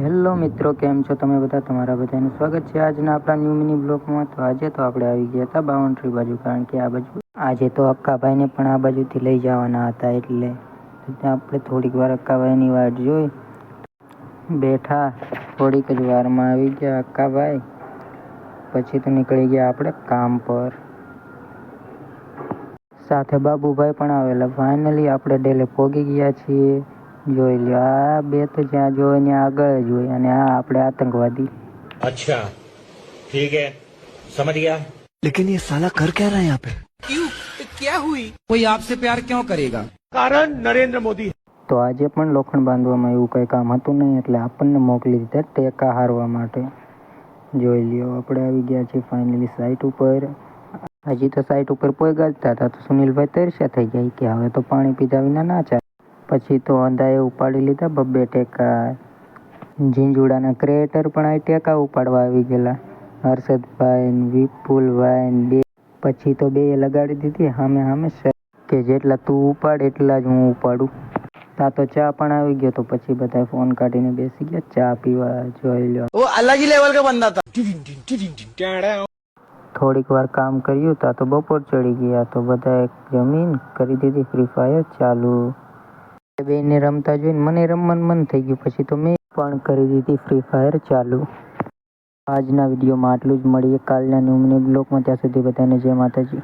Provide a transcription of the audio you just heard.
Hello મિત્રો, કેમ છો તમે બધા? તમારા બધાનું સ્વાગત છે આજના આપણા ન્યૂ મિની બ્લોગમાં. તો આજે તો આપણે આવી ગયા હતા બાઉન્ડ્રી બાજુ, કારણ કે આ બાજુ આજે તો અક્કાભાઈને પણ આ બાજુથી લઈ જવાના હતા, એટલે આપણે થોડીક વાર અક્કાભાઈની વાટ જોઈ બેઠા. થોડીક જ વારમાં આવી ગયા અક્કાભાઈ, પછી તો નીકળી ગયા આપણે કામ પર. સાથે બાબુભાઈ પણ આવેલા. ફાઇનલી આપણે ડેલે પહોંચી ગયા છીએ. જોઈ લો, આ બે તો જ્યાં જોવે ત્યાં આગળ જ હોય, અને આ આપણે આતંકવાદી. अच्छा ठीक है, समझ गया। लेकिन ये साला कर क्या रहा है यहाँ पे? क्यों? क्या हुई? कोई आपसे प्यार क्यों करेगा? कारण नरेंद्र मोदी। તો આજે પણ લોખંડ બાંધવામાં એવું કંઈ કામ હતું નહીં, એટલે આપણને મોકલી દીધા ટેકા હારવા માટે. જોઈ લ્યો, આપણે આવી ગયા છીએ ફાઇનલી સાઇટ ઉપર. હજી તો સાઇટ ઉપર પહોંચ્યા હતા તો સુનિલભાઈ તરસ્યા થઈ ગયા કે હવે તો પાણી પીધા વિના ના ચાલે. પછી તો અંધાએ ઉપાડી લીધા બબ્બે ટેકા. ઝીંઝુડાના ક્રિએટર પણ આ ટેકા ઉપાડવા આવી ગયેલા, હર્ષદભાઈ વિપુલભાઈ બે. પછી તો બે લગાડી દીધી સામે સામે કે જેટલા તું ઉપાડ એટલા જ હું ઉપાડું. તા તો ચા પણ આવી ગયો, તો પછી બધા ફોન કાઢીને બેસી ગયા ચા પીવા. જોઈ લો, वो अलग ही लेवल का बंदा था। થોડીક વાર કામ કર્યું તા તો બપોર ચડી ગયા, તો બધા જમીન કરી દીધી ફ્રી ફાયર ચાલુ. બેને રમતા જોઈને મને રમવાનું મન થઈ ગયું, પછી તો મેં પણ કરી દીધી ફ્રી ફાયર ચાલુ. આજના વિડીયોમાં આટલું જ. મળીએ કાલના ન્યૂ મિની બ્લોગમાં. ત્યાં સુધી બધાને જય માતાજી.